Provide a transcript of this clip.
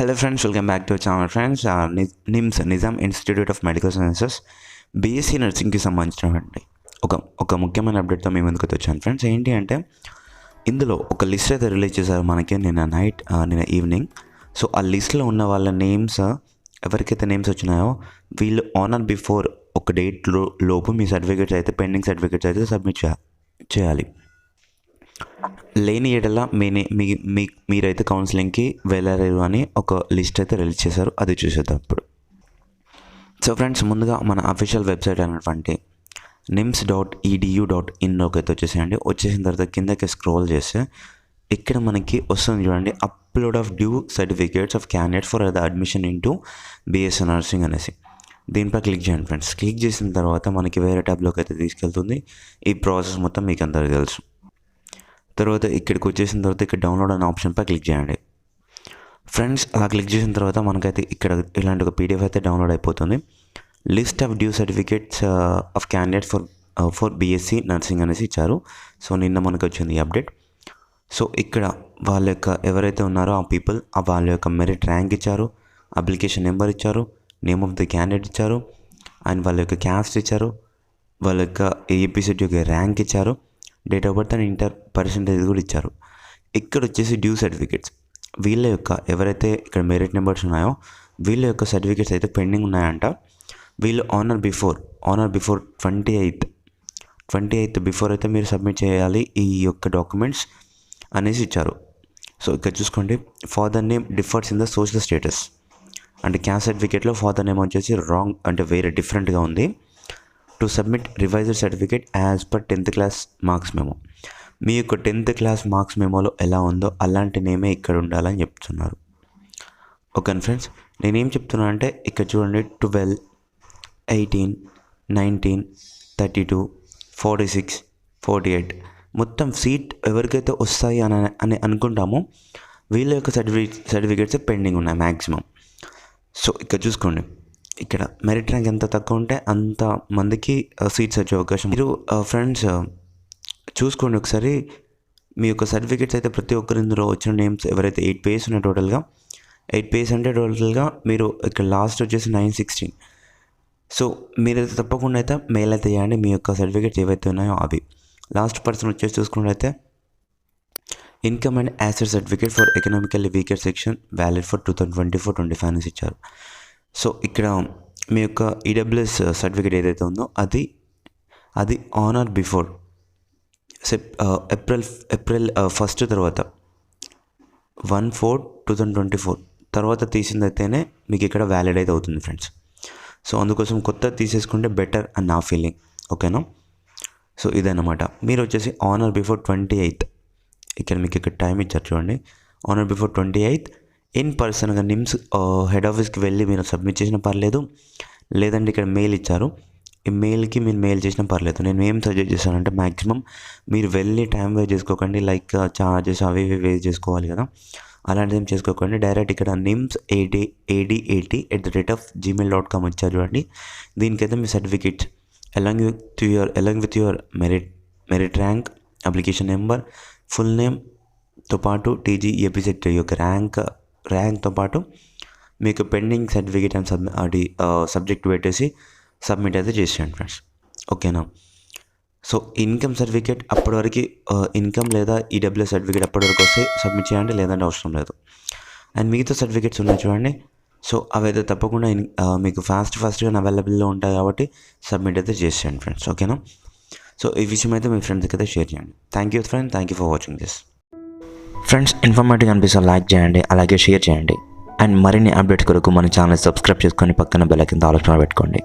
Hello friends, welcome back to channel friends. NIMS Nizam institute of medical sciences BSc నర్సింగ్కి సంబంధించినటువంటి ఒక ముఖ్యమైన అప్డేట్తో మేము ముందుకు వచ్చాను ఫ్రెండ్స్. ఏంటి అంటే ఇందులో ఒక లిస్ట్ అయితే రిలీజ్ చేశారు మనకి నిన్న ఈవినింగ్. సో ఆ లిస్ట్లో ఉన్న వాళ్ళ నేమ్స్, ఎవరికైతే నేమ్స్ వచ్చినాయో వీళ్ళు ఆన్ ఆర్ బిఫోర్ ఒక డేట్ లోపు మీ సర్టిఫికేట్స్ అయితే పెండింగ్ సర్టిఫికేట్స్ అయితే సబ్మిట్ చేయాలి. లేని ఏడలా మీరైతే కౌన్సిలింగ్కి వెళ్ళలేరు అని ఒక లిస్ట్ అయితే రిలీజ్ చేశారు. అది చూసేద్దాం ఇప్పుడు. సో ఫ్రెండ్స్, ముందుగా మన అఫీషియల్ వెబ్సైట్ అయినటువంటి nims.edu.inలోకి అయితే వచ్చేసేయండి. వచ్చేసిన తర్వాత కిందకి స్క్రోల్ చేస్తే ఇక్కడ మనకి వస్తుంది చూడండి, upload of due certificates of candidate for the admission in to BSc nursing అనేసి దీనిపై క్లిక్ చేయండి ఫ్రెండ్స్. క్లిక్ చేసిన తర్వాత మనకి వేరే ట్యాబ్లోకి అయితే తీసుకెళ్తుంది. ఈ ప్రాసెస్ మొత్తం మీకు అందరికీ తెలుసు. తర్వాత ఇక్కడికి వచ్చేసిన తర్వాత ఇక్కడ డౌన్లోడ్ అనే ఆప్షన్పై క్లిక్ చేయండి ఫ్రెండ్స్. అలా క్లిక్ చేసిన తర్వాత మనకైతే ఇక్కడ ఇలాంటి ఒక పీడిఎఫ్ అయితే డౌన్లోడ్ అయిపోతుంది. List of due certificates of candidate for BSc nursing అనేసి ఇచ్చారు. సో నిన్న మనకు వచ్చింది ఈ అప్డేట్. సో ఇక్కడ వాళ్ళ యొక్క ఎవరైతే ఉన్నారో ఆ పీపుల్ వాళ్ళ యొక్క మెరిట్ ర్యాంక్ ఇచ్చారు, అప్లికేషన్ నెంబర్ ఇచ్చారు, నేమ్ ఆఫ్ ది క్యాండిడేట్ ఇచ్చారు, అండ్ వాళ్ళ యొక్క క్యాస్ట్ ఇచ్చారు, వాళ్ళ యొక్క ఏపీసెట్ యొక్క ర్యాంక్ ఇచ్చారు, date of birth and inter percentage కూడా ఇచ్చారు. ఇక్కడ వచ్చేసి డ్యూ సర్టిఫికేట్స్, వీళ్ళ యొక్క ఎవరైతే ఇక్కడ మెరిట్ నెంబర్స్ ఉన్నాయో వీళ్ళ యొక్క సర్టిఫికేట్స్ అయితే పెండింగ్ ఉన్నాయంట. వీళ్ళు on are before 28th before అయితే మీరు సబ్మిట్ చేయాలి ఈ యొక్క డాక్యుమెంట్స్ అనేసి ఇచ్చారు. సో ఇక్కడ చూసుకోండి, father name differs in the social status అంటే క్యాస్ట్ సర్టిఫికేట్లో ఫాదర్ నేమ్ వచ్చేసి రాంగ్ అంటే వేరే డిఫరెంట్గా ఉంది. To submit revised certificate as per 10th class marks memo, మీ యొక్క 10th క్లాస్ మార్క్స్ మెమోలో ఎలా ఉందో అలాంటి నేమే ఇక్కడ ఉండాలని చెప్తున్నారు. ఓకే ఫ్రెండ్స్, నేనేం చెప్తున్నా అంటే ఇక్కడ చూడండి, 12, 18, 19, 32, 46, 48 మొత్తం సీట్ ఎవరికైతే వస్తాయి అని అనుకుంటామో వీళ్ళ యొక్క సర్టిఫికేట్స్ పెండింగ్ ఉన్నాయి మ్యాక్సిమం. సో ఇక్కడ చూసుకోండి, ఇక్కడ మెరిట్ ర్యాంక్ ఎంత తక్కువ ఉంటే అంత మందికి సీట్స్ వచ్చే అవకాశం. మీరు ఫ్రెండ్స్ చూసుకోండి ఒకసారి, మీ యొక్క సర్టిఫికేట్స్ అయితే ప్రతి ఒక్కరి ఇందులో వచ్చిన నేమ్స్ ఎవరైతే 8 పేజెస్ ఉన్నాయి టోటల్గా 8 పేజెస్ అంటే టోటల్గా మీరు ఇక్కడ లాస్ట్ వచ్చేసి 916. సో మీరైతే తప్పకుండా అయితే మెయిల్ అయితే చేయండి మీ యొక్క సర్టిఫికేట్స్ ఏవైతే ఉన్నాయో అవి. లాస్ట్ పర్సన్ వచ్చేసి చూసుకున్నట్లయితే income and asset certificate for economically weaker section valid for 2024-25 అనేసి ఇచ్చారు. సో ఇక్కడ మీ యొక్క ఈడబ్ల్యూఎస్ సర్టిఫికేట్ ఏదైతే ఉందో అది ఆన్ ఆర్ బిఫోర్ ఏప్రిల్ 1 తర్వాత 1/4/2024 తర్వాత తీసిందైతేనే మీకు ఇక్కడ వ్యాలిడ్ అయితే అవుతుంది ఫ్రెండ్స్. సో అందుకోసం కొత్త తీసేసుకుంటే బెటర్ అని నా ఫీలింగ్. ఓకేనా? సో ఇదన్నమాట. మీరు వచ్చేసి ఆన్ ఆర్ బిఫోర్ 28 ఇక్కడ మీకు ఇక్కడ టైం ఇచ్చారు చూడండి, ఆన్ ఆర్ బిఫోర్ 28 ఇన్ పర్సన్గా నిమ్స్ హెడ్ ఆఫీస్కి వెళ్ళి మీరు సబ్మిట్ చేసినా పర్లేదు, లేదంటే ఇక్కడ మెయిల్ ఇచ్చారు, ఈ మెయిల్కి మీరు మెయిల్ చేసినా పర్లేదు. నేను ఏం సజెస్ట్ చేశానంటే మ్యాక్సిమం మీరు వెళ్ళి టైం వేస్ట్ చేసుకోకండి, లైక్ చార్జెస్ అవి ఇవి వేస్ట్ చేసుకోవాలి కదా, అలాంటిది ఏం చేసుకోకండి. డైరెక్ట్ ఇక్కడ nims8080@gmail.com వచ్చారు చూడండి, దీనికైతే మీ certificates along with your merit rank, application number, full నేమ్తో పాటు టీజీ ఏపీసెట్ యొక్క ర్యాంక్తో పాటు మీకు పెండింగ్ సర్టిఫికేట్ అండ్ అది సబ్జెక్ట్ పెట్టేసి సబ్మిట్ అయితే చేసేయండి ఫ్రెండ్స్. ఓకేనా? సో ఇన్కమ్ సర్టిఫికేట్ అప్పటి వరకు ఇన్కమ్ లేదా ఈడబ్ల్యూఎస్ సర్టిఫికేట్ అప్పటి వరకు వస్తే సబ్మిట్ చేయండి, లేదంటే అవసరం లేదు. అండ్ మిగతా సర్టిఫికేట్స్ ఉన్నాయి చూడండి, సో అవైతే తప్పకుండా మీకు ఫాస్ట్గా అవైలబుల్లో ఉంటాయి కాబట్టి సబ్మిట్ అయితే చేసేయండి ఫ్రెండ్స్. ఓకేనా? సో ఈ విషయం అయితే మీ ఫ్రెండ్స్కి అయితే షేర్ చేయండి. Thank you friend, thank you for watching this. Friends, informative అనిపిస్తే లైక్ చేయండి, అలాగే షేర్ చేయండి. అండ్ మరిన్ని అప్డేట్స్ కొరకు మన ఛానల్ సబ్స్క్రైబ్ చేసుకొని పక్కన బెల్ ఐకాన్ ఆల్ పెట్టుకోండి.